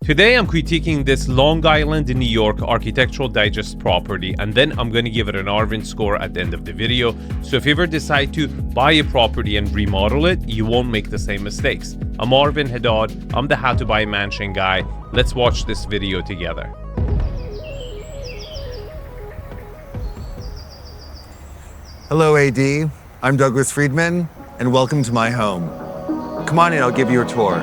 Today I'm critiquing this Long Island in New York Architectural Digest property, and then I'm going to give it an Arvin score at the end of the video. So if you ever decide to buy a property and remodel it, you won't make the same mistakes. I'm Arvin Haddad. I'm the How to Buy a Mansion guy. Let's watch this video together. Hello, AD. I'm Douglas Friedman, and welcome to my home. Come on in, I'll give you a tour.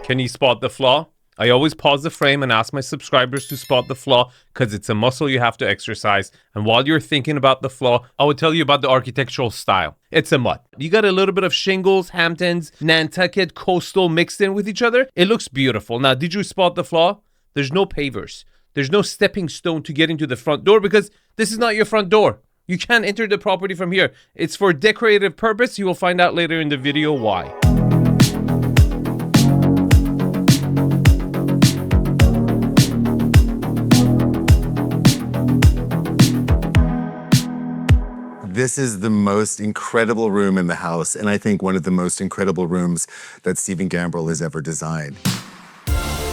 Can you spot the flaw? I always pause the frame and ask my subscribers to spot the flaw because it's a muscle you have to exercise. And while you're thinking about the flaw, I will tell you about the architectural style. It's a mutt. You got a little bit of shingles, Hamptons, Nantucket, coastal mixed in with each other. It looks beautiful. Now, did you spot the flaw? There's no pavers. There's no stepping stone to get into the front door because this is not your front door. You can't enter the property from here. It's for decorative purpose. You will find out later in the video why. This is the most incredible room in the house, and I think one of the most incredible rooms that Steven Gambrel has ever designed.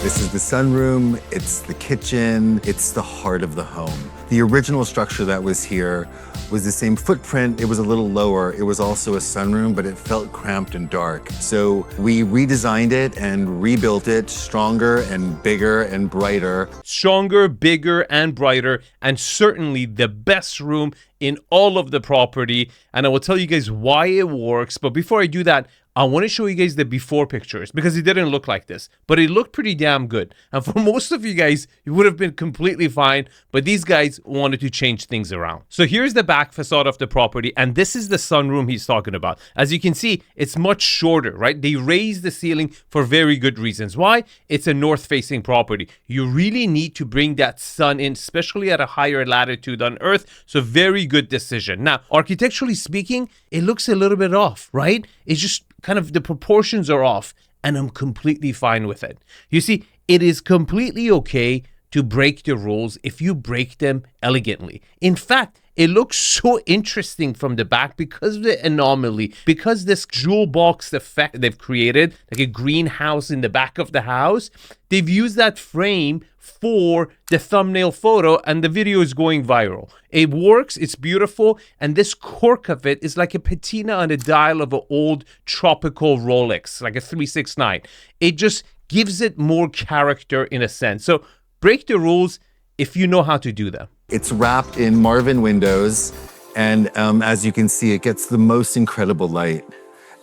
This is the sunroom, it's the kitchen, it's the heart of the home. The original structure that was here was the same footprint, it was a little lower. It was also a sunroom, but it felt cramped and dark. So we redesigned it and rebuilt it stronger and bigger and brighter. Stronger, bigger, and brighter, and certainly the best room in all of the property. And I will tell you guys why it works. But before I do that, I want to show you guys the before pictures because it didn't look like this, but it looked pretty damn good. And for most of you guys, it would have been completely fine, but these guys wanted to change things around. So here's the back facade of the property, and this is the sunroom he's talking about. As you can see, it's much shorter, right? They raised the ceiling for very good reasons. Why? It's a north-facing property. You really need to bring that sun in, especially at a higher latitude on Earth. So very good decision. Now, architecturally speaking, it looks a little bit off, right? It's just kind of the proportions are off, and I'm completely fine with it. You see, it is completely okay to break the rules if you break them elegantly. In fact, it looks so interesting from the back because of the anomaly, because this jewel box effect they've created, like a greenhouse in the back of the house. They've used that frame for the thumbnail photo, and the video is going viral. It works, it's beautiful, and this cork of it is like a patina on a dial of an old tropical Rolex, like a 369. It just gives it more character in a sense. So break the rules if you know how to do them. It's wrapped in Marvin windows, and as you can see, it gets the most incredible light.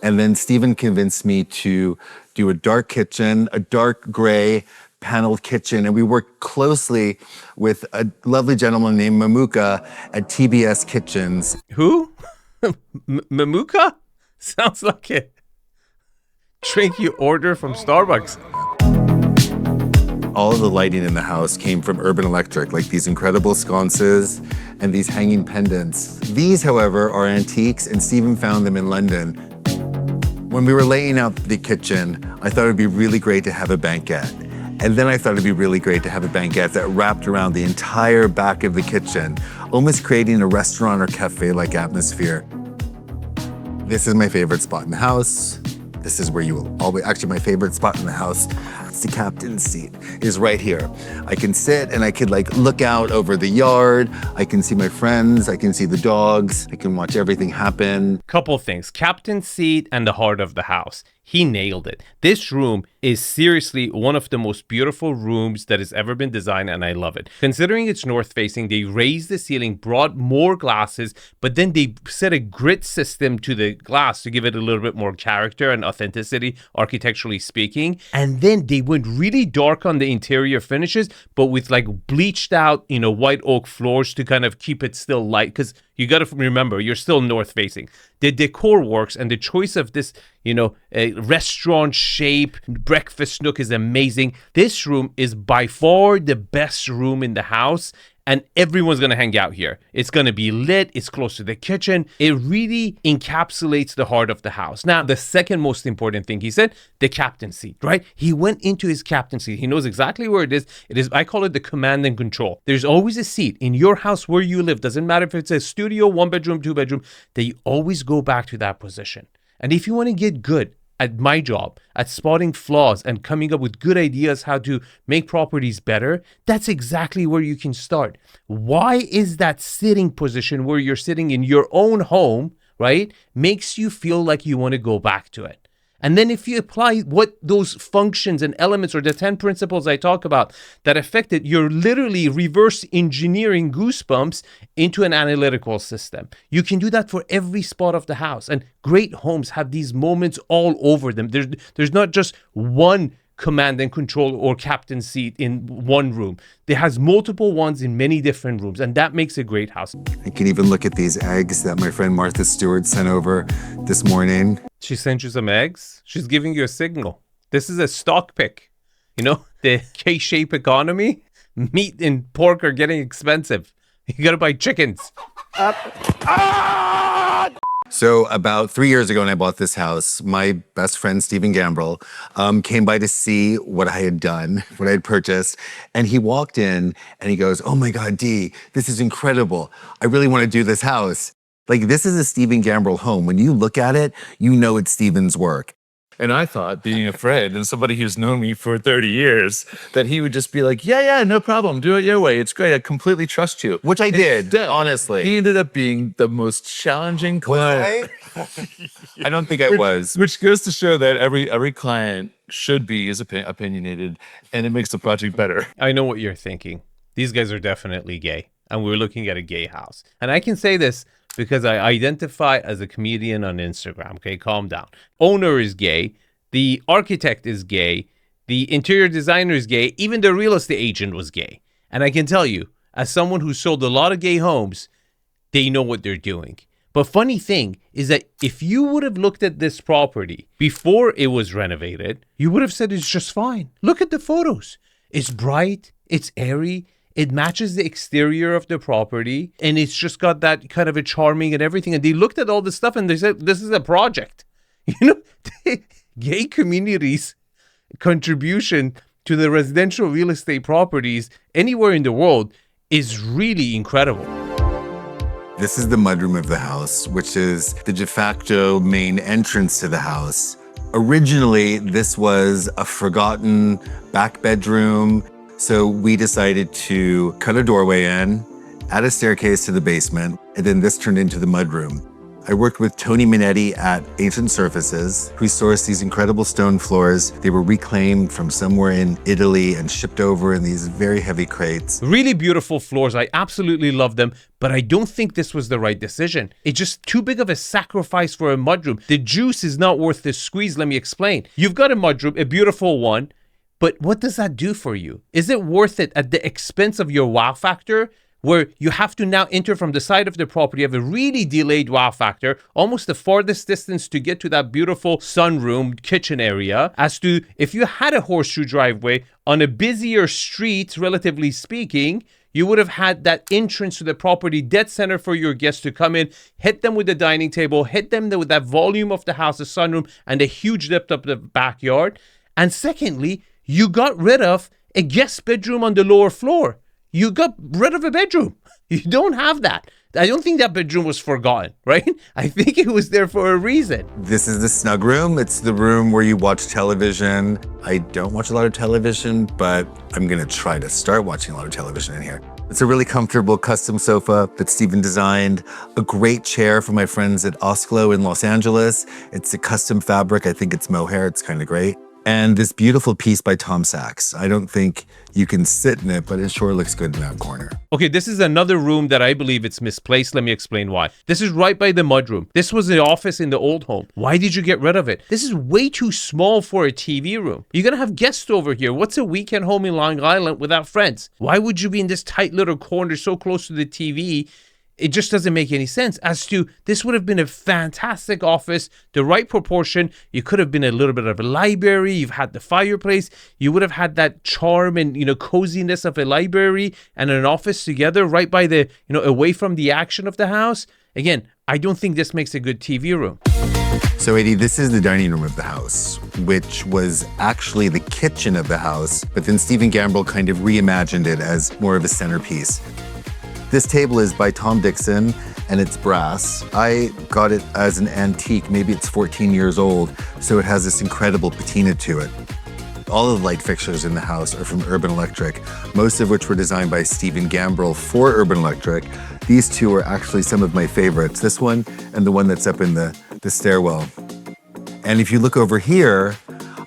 And then Steven convinced me to do a dark kitchen, a dark gray paneled kitchen, and we worked closely with a lovely gentleman named Mamuka at TBS Kitchens. Who? Mamuka? Sounds like a drink you order from Starbucks. All of the lighting in the house came from Urban Electric, like these incredible sconces and these hanging pendants. These, however, are antiques, and Steven found them in London. When we were laying out the kitchen, I thought it would be really great to have a banquette. And then I thought it'd be really great to have a banquette that wrapped around the entire back of the kitchen, almost creating a restaurant or cafe-like atmosphere. This is my favorite spot in the house. This is where you will always, actually my favorite spot in the house, it's the captain's seat, is right here. I can sit and I could like look out over the yard. I can see my friends, I can see the dogs, I can watch everything happen. Couple things, captain's seat and the heart of the house. He nailed it. This room is seriously one of the most beautiful rooms that has ever been designed, and I love it. Considering it's north-facing, they raised the ceiling, brought more glasses, but then they set a grit system to the glass to give it a little bit more character and authenticity, architecturally speaking. And then they went really dark on the interior finishes, but with like bleached out, white oak floors to kind of keep it still light, because you got to remember, you're still north-facing. The decor works, and the choice of this, a restaurant shape, breakfast nook is amazing. This room is by far the best room in the house, and everyone's going to hang out here. It's going to be lit. It's close to the kitchen. It really encapsulates the heart of the house. Now, the second most important thing, he said, the captain's seat, right? He went into his captain's seat. He knows exactly where it is. I call it the command and control. There's always a seat in your house where you live. Doesn't matter if it's a studio, 1 bedroom, 2 bedroom, that you always go back to that position. And if you want to get good at my job, at spotting flaws and coming up with good ideas how to make properties better, that's exactly where you can start. Why is that sitting position where you're sitting in your own home, right, makes you feel like you want to go back to it? And then if you apply what those functions and elements or the 10 principles I talk about that affect it, you're literally reverse engineering Goosebumps into an analytical system. You can do that for every spot of the house. And great homes have these moments all over them. There's not just one command and control or captain seat in one room. There has multiple ones in many different rooms, and that makes a great house. I can even look at these eggs that my friend Martha Stewart sent over this morning. She sent you some eggs? She's giving you a signal. This is a stock pick. You know, the K-shape economy, meat and pork are getting expensive. You gotta buy chickens. So about 3 years ago when I bought this house, my best friend, Steven Gambrel, came by to see what I had done, what I had purchased. And he walked in and he goes, "Oh my God, D, this is incredible. I really want to do this house." Like, this is a Steven Gambrel home. When you look at it, you know it's Steven's work. And I thought, being a friend and somebody who's known me for 30 years, that he would just be like, yeah, no problem. Do it your way. It's great. I completely trust you. Which I did, Instead, honestly. He ended up being the most challenging client. I don't think I was. Which goes to show that every client should be as opinionated, and it makes the project better. I know what you're thinking. These guys are definitely gay, and we're looking at a gay house. And I can say this because I identify as a comedian on Instagram. Okay, calm down. Owner is gay. The architect is gay. The interior designer is gay. Even the real estate agent was gay. And I can tell you, as someone who sold a lot of gay homes, they know what they're doing. But funny thing is that if you would have looked at this property before it was renovated, you would have said it's just fine. Look at the photos. It's bright. It's airy. It matches the exterior of the property, and it's just got that kind of a charming and everything. And they looked at all this stuff and they said, this is a project. You know, the gay community's contribution to the residential real estate properties anywhere in the world is really incredible. This is the mudroom of the house, which is the de facto main entrance to the house. Originally, this was a forgotten back bedroom. So we decided to cut a doorway in, add a staircase to the basement, and then this turned into the mudroom. I worked with Tony Minetti at Ancient Surfaces, who sourced these incredible stone floors. They were reclaimed from somewhere in Italy and shipped over in these very heavy crates. Really beautiful floors. I absolutely love them, but I don't think this was the right decision. It's just too big of a sacrifice for a mudroom. The juice is not worth the squeeze. Let me explain. You've got a mudroom, a beautiful one, but what does that do for you? Is it worth it at the expense of your wow factor, where you have to now enter from the side of the property, have a really delayed wow factor, almost the farthest distance to get to that beautiful sunroom kitchen area, as to if you had a horseshoe driveway on a busier street, relatively speaking, you would have had that entrance to the property dead center for your guests to come in, hit them with the dining table, hit them with that volume of the house, the sunroom, and a huge depth of the backyard. And secondly, you got rid of a guest bedroom on the lower floor. You got rid of a bedroom. You don't have that. I don't think that bedroom was forgotten, right? I think it was there for a reason. This is the snug room. It's the room where you watch television. I don't watch a lot of television, but I'm gonna try to start watching a lot of television in here. It's a really comfortable custom sofa that Steven designed. A great chair for my friends at Osclo in Los Angeles. It's a custom fabric. I think it's mohair. It's kind of great. And this beautiful piece by Tom Sachs. I don't think you can sit in it, but it sure looks good in that corner. Okay, this is another room that I believe it's misplaced. Let me explain why. This is right by the mudroom. This was the office in the old home. Why did you get rid of it? This is way too small for a TV room. You're gonna have guests over here. What's a weekend home in Long Island without friends? Why would you be in this tight little corner so close to the TV? It just doesn't make any sense. As to, this would have been a fantastic office, the right proportion. You could have been a little bit of a library. You've had the fireplace. You would have had that charm and, coziness of a library and an office together right by the, away from the action of the house. Again, I don't think this makes a good TV room. So, Eddie, this is the dining room of the house, which was actually the kitchen of the house, but then Steven Gambrel kind of reimagined it as more of a centerpiece. This table is by Tom Dixon, and it's brass. I got it as an antique, maybe it's 14 years old, so it has this incredible patina to it. All of the light fixtures in the house are from Urban Electric, most of which were designed by Steven Gambrel for Urban Electric. These two are actually some of my favorites, this one and the one that's up in the stairwell. And if you look over here,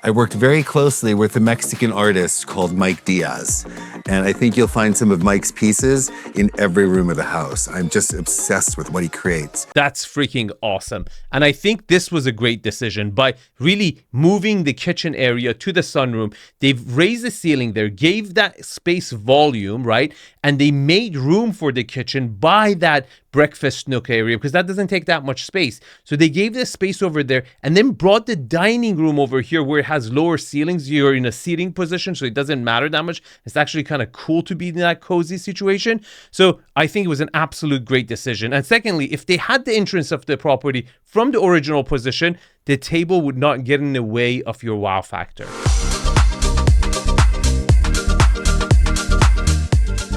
I worked very closely with a Mexican artist called Mike Diaz. And I think you'll find some of Mike's pieces in every room of the house. I'm just obsessed with what he creates. That's freaking awesome. And I think this was a great decision by really moving the kitchen area to the sunroom. They've raised the ceiling there, gave that space volume, right? And they made room for the kitchen by that breakfast nook area because that doesn't take that much space. So they gave this space over there and then brought the dining room over here where it has lower ceilings. You're in a seating position, so it doesn't matter that much. It's actually kind of cool to be in that cozy situation. So I think it was an absolute great decision. And secondly, if they had the entrance of the property from the original position, the table would not get in the way of your wow factor.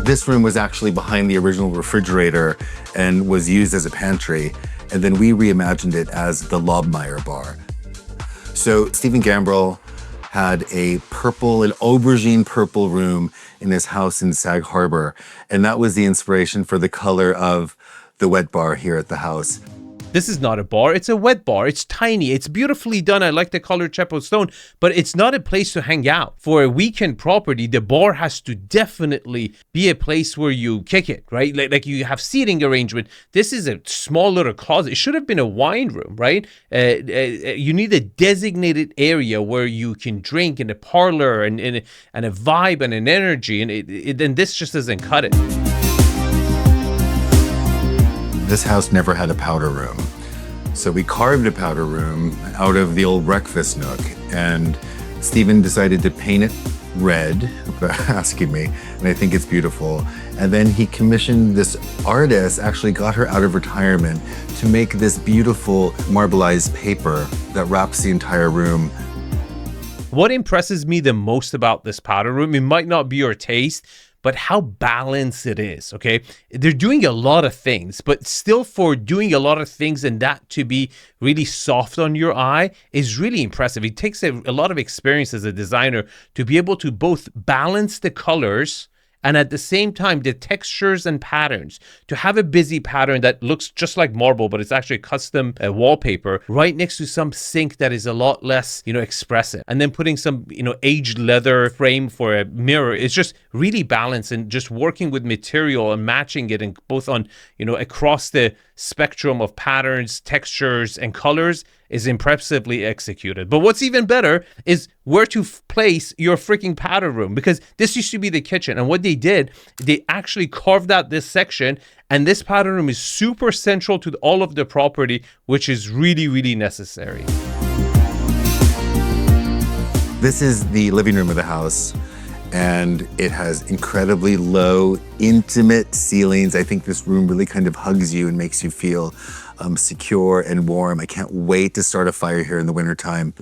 This room was actually behind the original refrigerator and was used as a pantry. And then we reimagined it as the Lobmeyer bar. So Steven Gambrel had an aubergine purple room in his house in Sag Harbor. And that was the inspiration for the color of the wet bar here at the house. This is not a bar, it's a wet bar. It's tiny, it's beautifully done. I like the color Chepo stone, but it's not a place to hang out. For a weekend property, the bar has to definitely be a place where you kick it, right? Like you have seating arrangement. This is a small little closet. It should have been a wine room, right? You need a designated area where you can drink in a parlor and a vibe and an energy, and then this just doesn't cut it. This house never had a powder room. So we carved a powder room out of the old breakfast nook, and Steven decided to paint it red, without asking me, and I think it's beautiful. And then he commissioned this artist, actually got her out of retirement, to make this beautiful marbleized paper that wraps the entire room. What impresses me the most about this powder room, it might not be your taste, but how balanced it is, okay? They're doing a lot of things, but still for doing a lot of things and that to be really soft on your eye is really impressive. It takes a lot of experience as a designer to be able to both balance the colors and at the same time, the textures and patterns. To have a busy pattern that looks just like marble, but it's actually custom wallpaper right next to some sink that is a lot less, expressive. And then putting some, aged leather frame for a mirror. It's just really balanced and just working with material and matching it and both on, across the spectrum of patterns, textures, and colors is impressively executed. But what's even better is where to place your freaking powder room, because this used to be the kitchen. And what they did, they actually carved out this section, and this powder room is super central to all of the property, which is really, really necessary. This is the living room of the house, and it has incredibly low, intimate ceilings. I think this room really kind of hugs you and makes you feel secure and warm. I can't wait to start a fire here in the wintertime.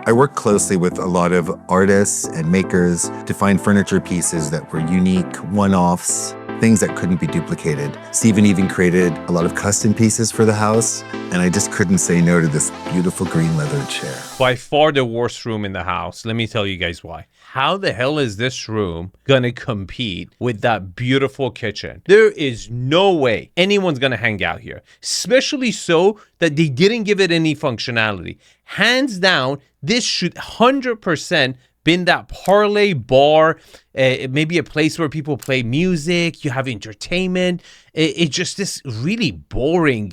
I work closely with a lot of artists and makers to find furniture pieces that were unique, one-offs, things that couldn't be duplicated. Steven even created a lot of custom pieces for the house, and I just couldn't say no to this beautiful green leather chair. By far the worst room in the house. Let me tell you guys why. How the hell is this room gonna compete with that beautiful kitchen? There is no way anyone's gonna hang out here, especially so that they didn't give it any functionality. Hands down, this should 100% been that parlay bar, maybe a place where people play music, you have entertainment. It's just this really boring,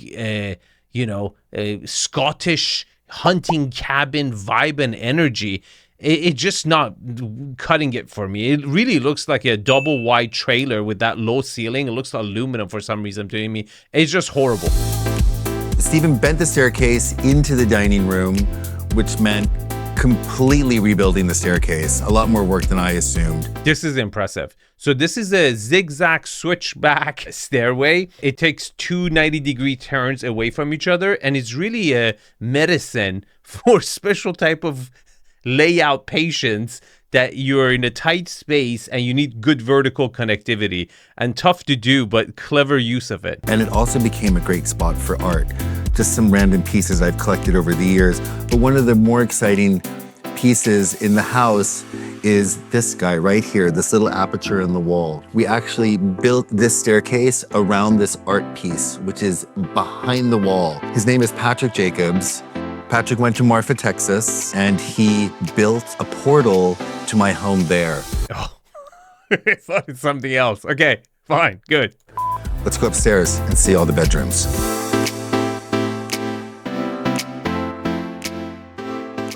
Scottish hunting cabin vibe and energy. It's just not cutting it for me. It really looks like a double wide trailer with that low ceiling. It looks aluminum for some reason to me. It's just horrible. Steven bent the staircase into the dining room, which meant completely rebuilding the staircase. A lot more work than I assumed. This is impressive. So this is a zigzag switchback stairway. It takes two 90-degree turns away from each other, and it's really a medicine for special type of layout patients that you're in a tight space and you need good vertical connectivity, and tough to do, but clever use of it. And it also became a great spot for art. Just some random pieces I've collected over the years. But one of the more exciting pieces in the house is this guy right here, this little aperture in the wall. We actually built this staircase around this art piece, which is behind the wall. His name is Patrick Jacobs. Patrick went to Marfa, Texas, and he built a portal to my home there. Oh, I thought it's something else. Okay, fine, good. Let's go upstairs and see all the bedrooms.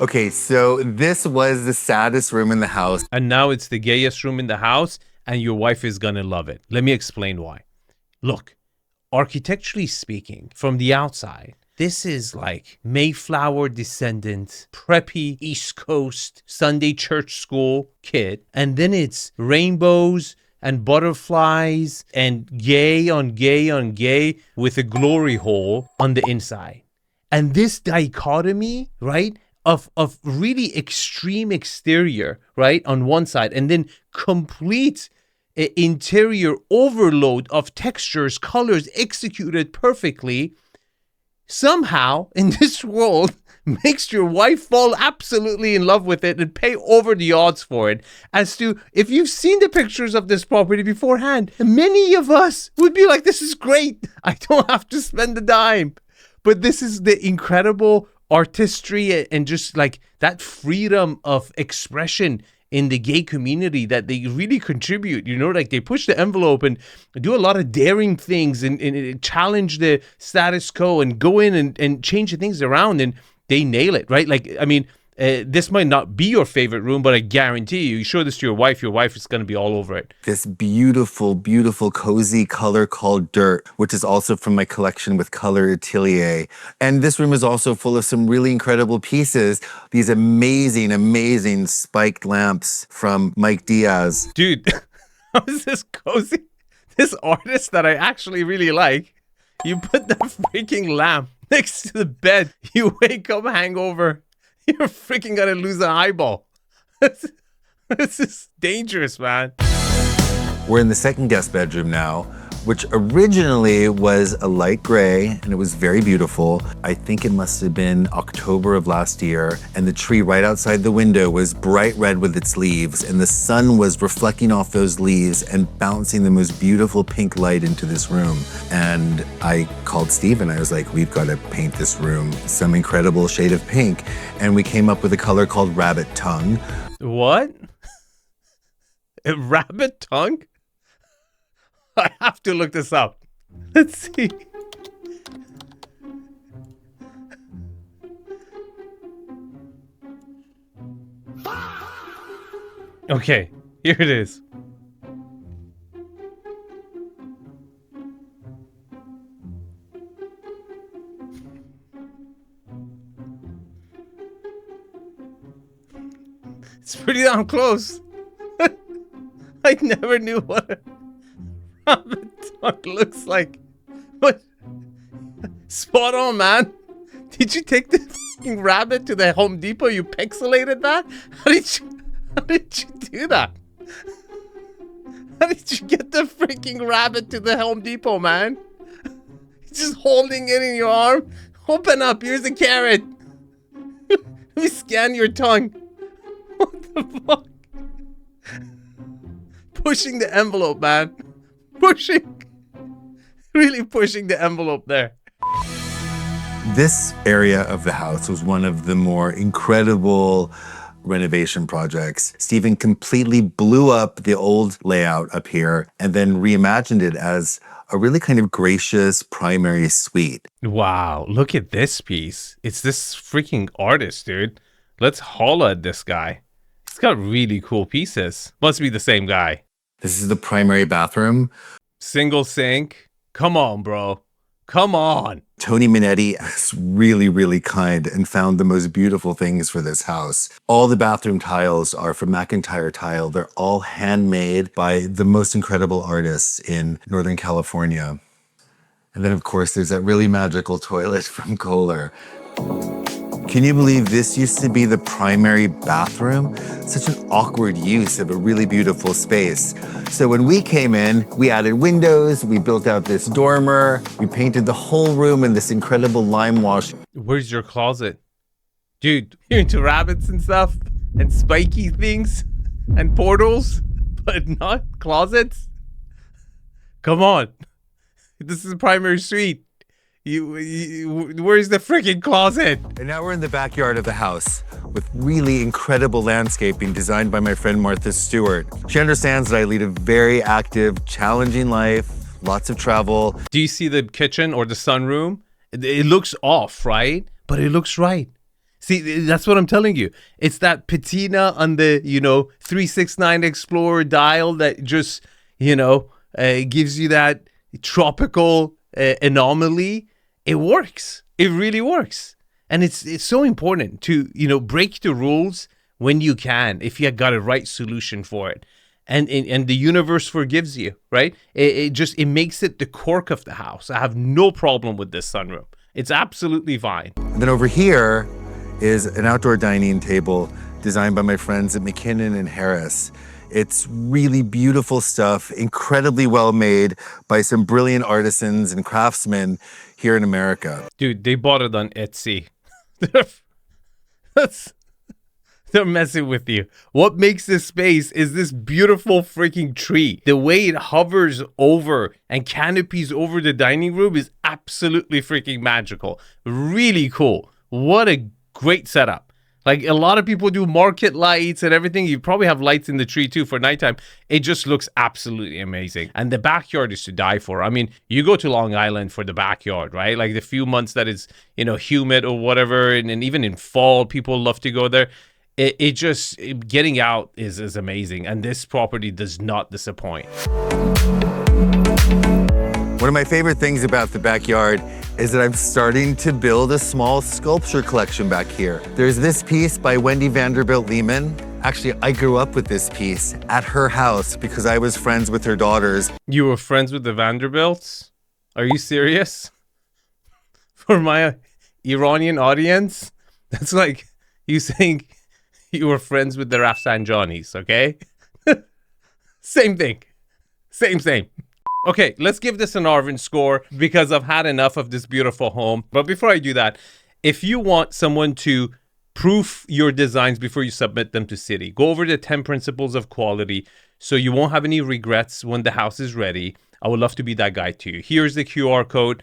Okay, so this was the saddest room in the house. And now it's the gayest room in the house, and your wife is gonna love it. Let me explain why. Look, architecturally speaking, from the outside, this is like Mayflower descendant, preppy East Coast Sunday church school kid. And then it's rainbows and butterflies and gay on gay on gay with a glory hole on the inside. And this dichotomy, right, of really extreme exterior, right, on one side, and then complete interior overload of textures, colors executed perfectly, somehow in this world makes your wife fall absolutely in love with it and pay over the odds for it. As to, if you've seen the pictures of this property beforehand, many of us would be like, this is great, I don't have to spend a dime. But this is the incredible artistry and just like that freedom of expression in the gay community that they really contribute, you know, like they push the envelope and do a lot of daring things and challenge the status quo and go in and change the things around, and they nail it, right? Like, I mean, this might not be your favorite room, but I guarantee you show this to your wife is going to be all over it. This beautiful, beautiful, cozy color called Dirt, which is also from my collection with Color Atelier. And this room is also full of some really incredible pieces. These amazing, amazing spiked lamps from Mike Diaz. Dude, how is this cozy? This artist that I actually really like, you put the freaking lamp next to the bed, you wake up hangover, you're freaking gonna lose an eyeball. This is dangerous, man. We're in the second guest bedroom now, which originally was a light gray, and it was very beautiful. I think it must have been October of last year, and the tree right outside the window was bright red with its leaves, and the sun was reflecting off those leaves and bouncing the most beautiful pink light into this room. And I called Steven. I was like, we've got to paint this room some incredible shade of pink. And we came up with a color called Rabbit Tongue. What? A rabbit tongue? I have to look this up. Let's see. Okay, here it is. It's pretty damn close. I never knew what a rabbit tongue looks like. But spot on, man. Did you take the fucking rabbit to the Home Depot? You pixelated that? How did you do that? How did you get the freaking rabbit to the Home Depot, man? Just holding it in your arm? Open up, here's the carrot. Let me scan your tongue. What the fuck? Pushing the envelope, man. Really pushing the envelope there. This area of the house was one of the more incredible renovation projects. Steven completely blew up the old layout up here and then reimagined it as a really kind of gracious primary suite. Wow, look at this piece. It's this freaking artist, dude. Let's holla at this guy. He's got really cool pieces. Must be the same guy. This is the primary bathroom. Single sink. Come on, bro. Come on. Tony Minetti is really, really kind and found the most beautiful things for this house. All the bathroom tiles are from McIntyre Tile. They're all handmade by the most incredible artists in Northern California. And then, of course, there's that really magical toilet from Kohler. Can you believe this used to be the primary bathroom? Such an awkward use of a really beautiful space. So when we came in, we added windows, we built out this dormer, we painted the whole room in this incredible lime wash. Where's your closet? Dude, you're into rabbits and stuff and spiky things and portals, but not closets? Come on. This is a primary suite. Where's the freaking closet? And now we're in the backyard of the house with really incredible landscaping designed by my friend Martha Stewart. She understands that I lead a very active, challenging life, lots of travel. Do you see the kitchen or the sunroom? It looks off, right? But it looks right. See, that's what I'm telling you. It's that patina on the, 369 Explorer dial that just, gives you that tropical anomaly. It works. It really works. And it's so important to, break the rules when you can, if you got a right solution for it. And the universe forgives you, right? It makes it the cork of the house. I have no problem with this sunroom. It's absolutely fine. And then over here is an outdoor dining table designed by my friends at McKinnon and Harris. It's really beautiful stuff, incredibly well made by some brilliant artisans and craftsmen here in America. Dude, they bought it on Etsy. They're messing with you. What makes this space is this beautiful freaking tree. The way it hovers over and canopies over the dining room is absolutely freaking magical. Really cool. What a great setup. Like, a lot of people do market lights and everything. You probably have lights in the tree too for nighttime. It just looks absolutely amazing. And the backyard is to die for. I mean, you go to Long Island for the backyard, right? Like the few months that it's, humid or whatever. And even in fall, people love to go there. Getting out is amazing. And this property does not disappoint. One of my favorite things about the backyard is that I'm starting to build a small sculpture collection back here. There's this piece by Wendy Vanderbilt Lehman. Actually, I grew up with this piece at her house because I was friends with her daughters. You were friends with the Vanderbilts? Are you serious? For my Iranian audience, that's like you saying you were friends with the Rafsanjanis, okay? Same thing. Same. Okay, let's give this an Arvin score because I've had enough of this beautiful home. But before I do that, if you want someone to proof your designs before you submit them to City, go over the 10 principles of quality so you won't have any regrets when the house is ready. I would love to be that guy to you. Here's the QR code.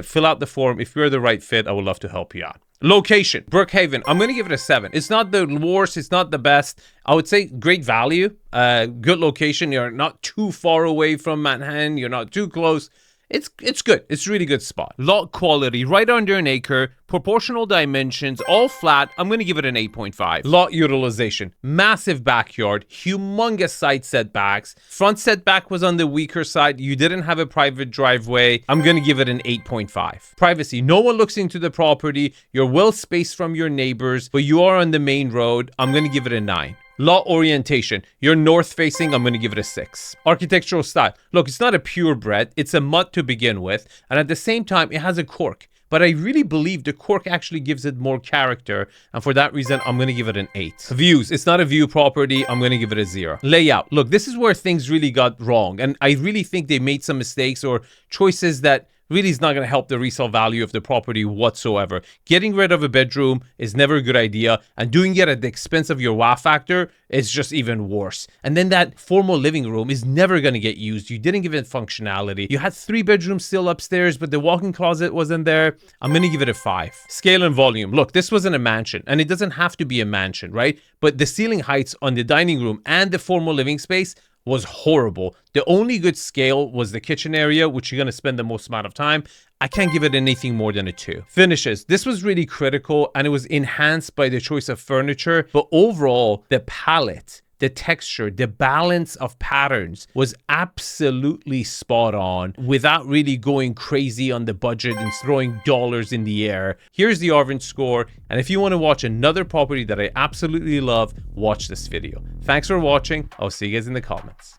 Fill out the form. If you're the right fit, I would love to help you out. Location, Brookhaven. I'm going to give it a 7. It's not the worst. It's not the best. I would say great value, good location. You're not too far away from Manhattan. You're not too close. It's good. It's a really good spot. Lot quality, right under an acre, proportional dimensions, all flat. I'm going to give it an 8.5. Lot utilization, massive backyard, humongous side setbacks. Front setback was on the weaker side. You didn't have a private driveway. I'm going to give it an 8.5. Privacy, no one looks into the property. You're well spaced from your neighbors, but you are on the main road. I'm going to give it a 9. Lot orientation, you're north facing, I'm going to give it a 6. Architectural style, look, it's not a purebred, it's a mud to begin with, and at the same time it has a cork, but I really believe the cork actually gives it more character, and for that reason I'm going to give it an 8. Views, it's not a view property, I'm going to give it a 0. Layout, look, this is where things really got wrong, and I really think they made some mistakes or choices that really is not going to help the resale value of the property whatsoever. Getting rid of a bedroom is never a good idea, and doing it at the expense of your wow factor is just even worse. And then that formal living room is never going to get used. You didn't give it functionality. You had 3 bedrooms still upstairs, but the walk-in closet wasn't there. I'm going to give it a 5. Scale and volume. Look, this wasn't a mansion, and it doesn't have to be a mansion, right? But the ceiling heights on the dining room and the formal living space was horrible. The only good scale was the kitchen area, which you're going to spend the most amount of time. I can't give it anything more than a 2. Finishes. This was really critical, and it was enhanced by the choice of furniture. But overall, the palette, the texture, the balance of patterns was absolutely spot on without really going crazy on the budget and throwing dollars in the air. Here's the Arvin score. And if you want to watch another property that I absolutely love, watch this video. Thanks for watching. I'll see you guys in the comments.